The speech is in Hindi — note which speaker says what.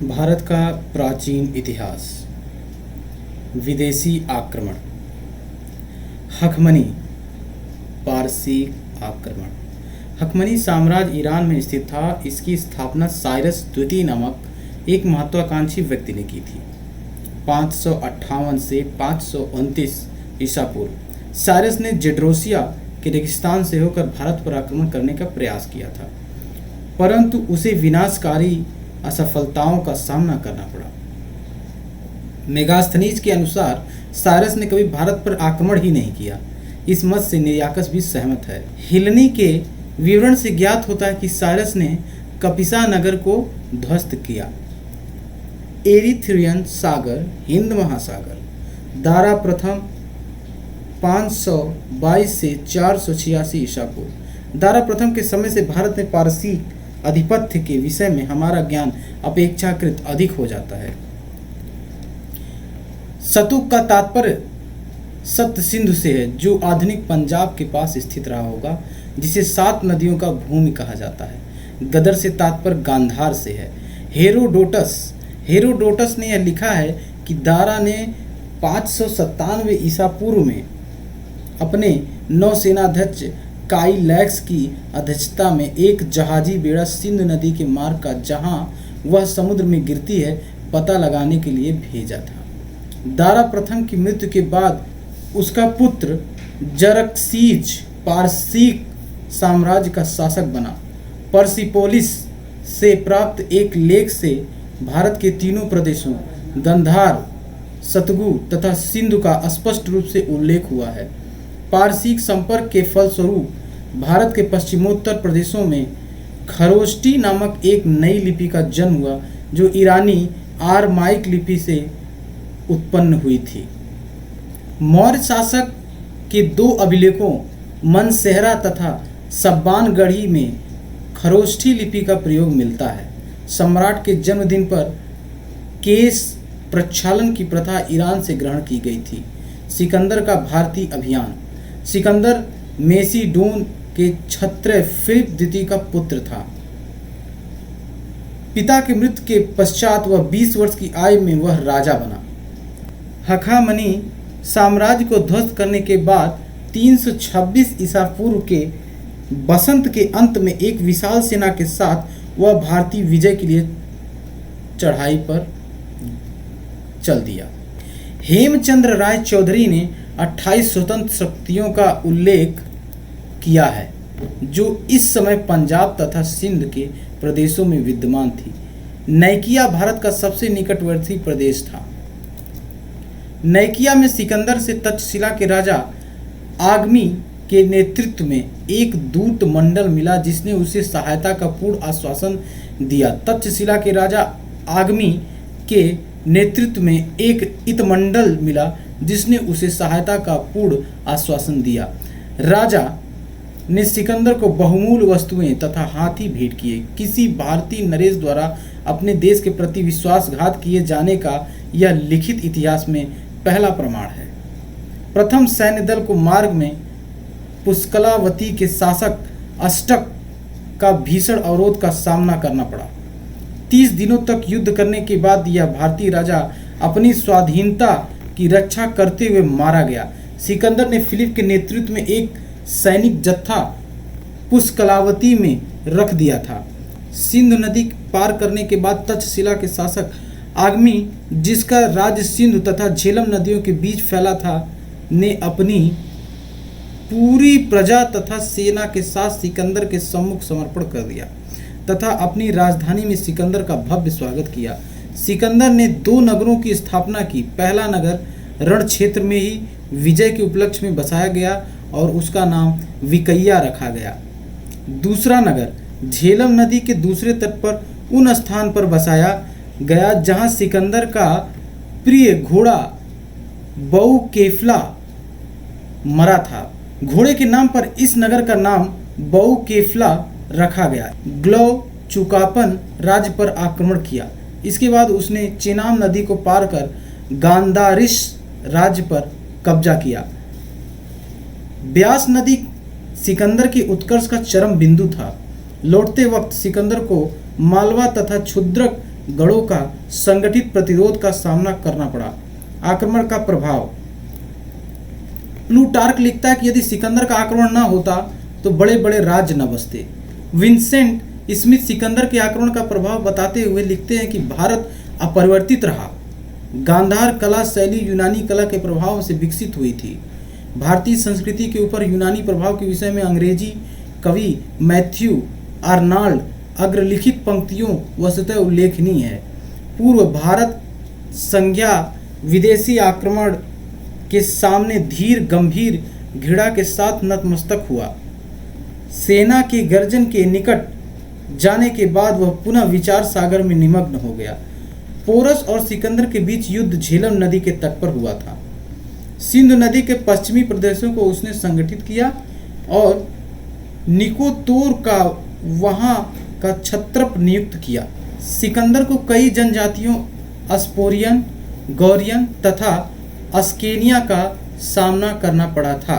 Speaker 1: भारत का प्राचीन इतिहास। विदेशी आक्रमण। हखमनी पारसी आक्रमण। हखमनी साम्राज्य ईरान में स्थित था। इसकी स्थापना साइरस द्वितीय नामक एक महत्वाकांक्षी व्यक्ति ने की थी। 558 से 529 ईसा पूर्व साइरस ने जेड्रोसिया के रेगिस्तान से होकर भारत पर आक्रमण करने का प्रयास किया था, परंतु उसे विनाशकारी असफलताओं का सामना करना पड़ा। मेगास्थनीज के अनुसार साइरस ने कभी भारत पर आक्रमण ही नहीं किया। इस मत से निर्याकस भी सहमत है। हिलनी के विवरण से ज्ञात होता है कि साइरस ने कपिसा नगर को ध्वस्त किया। एरिथ्रियन सागर, हिंद महासागर। दारा प्रथम 522 से 486 ईसा पूर्व। दारा प्रथम के समय से भारत में पारसी आधिपत्य के विषय में हमारा ज्ञान अपेक्षाकृत अधिक हो जाता है। सतुक का तात्पर्य सप्त सिंधु से है, जो आधुनिक पंजाब के पास स्थित रहा होगा, जिसे 7 नदियों का भूमि कहा जाता है। गदर से तात्पर्य गांधार से है। हेरोडोटस ने यह लिखा है कि दारा ने 597 ईसा पूर्व में अपने नौसेनाध्यक्ष काइलैक्स की अध्यक्षता में एक जहाजी बेड़ा सिंधु नदी के मार्ग का, जहां वह समुद्र में गिरती है, पता लगाने के लिए भेजा था। दारा प्रथम की मृत्यु के बाद उसका पुत्र जरक्सीज पारसीक साम्राज्य का शासक बना। पर्सिपोलिस से प्राप्त एक लेख से भारत के तीनों प्रदेशों गंधार, सतगु तथा सिंधु का स्पष्ट रूप से उल्लेख हुआ है। पारसीक संपर्क के फलस्वरूप भारत के पश्चिमोत्तर प्रदेशों में खरोष्टी नामक एक नई लिपि का जन्म हुआ, जो ईरानी आरमाइक लिपि से उत्पन्न हुई थी। मौर्य शासक के 2 अभिलेखों मनसेहरा तथा सब्बानगढ़ी में खरोष्ठी लिपि का प्रयोग मिलता है। सम्राट के जन्मदिन पर केश प्रक्षालन की प्रथा ईरान से ग्रहण की गई थी। सिकंदर का भारतीय अभियान। सिकंदर मेसिडोन के क्षत्रिय फिलिप द्वितीय का पुत्र था। पिता की मृत्यु के पश्चात वह 20 वर्ष की आयु में वह राजा बना। हखामनी साम्राज्य को ध्वस्त करने के बाद 326 ईसा पूर्व के बसंत के अंत में एक विशाल सेना के साथ वह भारतीय विजय के लिए चढ़ाई पर चल दिया। हेमचंद्र राय चौधरी ने 28 स्वतंत्र शक्तियों का उल्लेख किया है, जो इस समय पंजाब तथा सिंध के प्रदेशों में विद्यमान थी। नैकिया भारत का सबसे निकटवर्ती प्रदेश था। नैकिया में सिकंदर से तक्षशिला के राजा आगमी के नेतृत्व में एक दूत मंडल मिला, जिसने उसे सहायता का पूर्ण आश्वासन दिया। तक्षशिला के राजा आगमी के नेतृत्व में एक इतमंडल मिला, जिसने उसे सहायता का पूर्ण आश्वासन दिया। राजा ने सिकंदर को बहुमूल्य वस्तुएं तथा हाथी भेंट किए। किसी भारतीय नरेश द्वारा अपने देश के प्रति विश्वासघात किए जाने का यह लिखित इतिहास में पहला प्रमाण है। प्रथम सैन्य दल को मार्ग में पुष्कलावती के शासक अष्टक का भीषण अवरोध का सामना करना पड़ा। 30 दिनों तक युद्ध करने के बाद यह भारतीय राजा अपनी स्वाधीनता की रक्षा करते हुए मारा गया। सिकंदर ने फिलिप के नेतृत्व में एक सैनिक जत्था पुष्कलावती में रख दिया था। सिंधु नदी पार करने के बाद तक्षशिला के शासक आगमी, जिसका राज्य सिंधु तथा झेलम नदियों के बीच फैला था, ने अपनी पूरी प्रजा तथा सेना के साथ सिकंदर के सम्मुख समर्पण कर दिया तथा अपनी राजधानी में सिकंदर का भव्य स्वागत किया। सिकंदर ने 2 नगरों की स्थापना की। पहला नगर रण क्षेत्र में ही विजय के उपलक्ष्य में बसाया गया और उसका नाम विकैया रखा गया। दूसरा नगर झेलम नदी के दूसरे तट पर उन स्थान पर बसाया गया जहां सिकंदर का प्रिय घोड़ा बऊकेफला मरा था। घोड़े के नाम पर इस नगर का नाम बऊकेफला रखा गया। ग्लौ चुकापन राज्य पर आक्रमण किया। इसके बाद उसने चेनाब नदी को पार कर गांधारिश राज्य पर कब्जा किया। ब्यास नदी सिकंदर के उत्कर्ष का चरम बिंदु था। लौटते वक्त सिकंदर को मालवा तथा क्षुद्रक गढ़ों का संगठित प्रतिरोध का सामना करना पड़ा। आक्रमण का प्रभाव। प्लूटार्क लिखता है कि यदि सिकंदर का आक्रमण न होता तो बड़े बड़े राज्य न बसते। विंसेंट स्मिथ सिकंदर के आक्रमण का प्रभाव बताते हुए लिखते हैं कि भारत अपरिवर्तित रहा। गांधार कला शैली यूनानी कला के प्रभाव से विकसित हुई थी। भारतीय संस्कृति के ऊपर यूनानी प्रभाव के विषय में अंग्रेजी कवि मैथ्यू आर्नाल्ड अग्रलिखित पंक्तियों वस्तुतः उल्लेखनीय है। पूर्व भारत संज्ञा विदेशी आक्रमण के सामने धीर गंभीर घृणा के साथ नतमस्तक हुआ। सेना के गर्जन के निकट जाने के बाद वह पुनः विचार सागर में निमग्न हो गया। पोरस और सिकंदर के बीच युद्ध झेलम नदी के तट पर हुआ था। सिंधु नदी के पश्चिमी प्रदेशों को उसने संगठित किया और निकोतोर का वहां का छत्रप नियुक्त किया। सिकंदर को कई जनजातियों अस्पोरियन, गौरियन तथा अस्केनिया का सामना करना पड़ा था।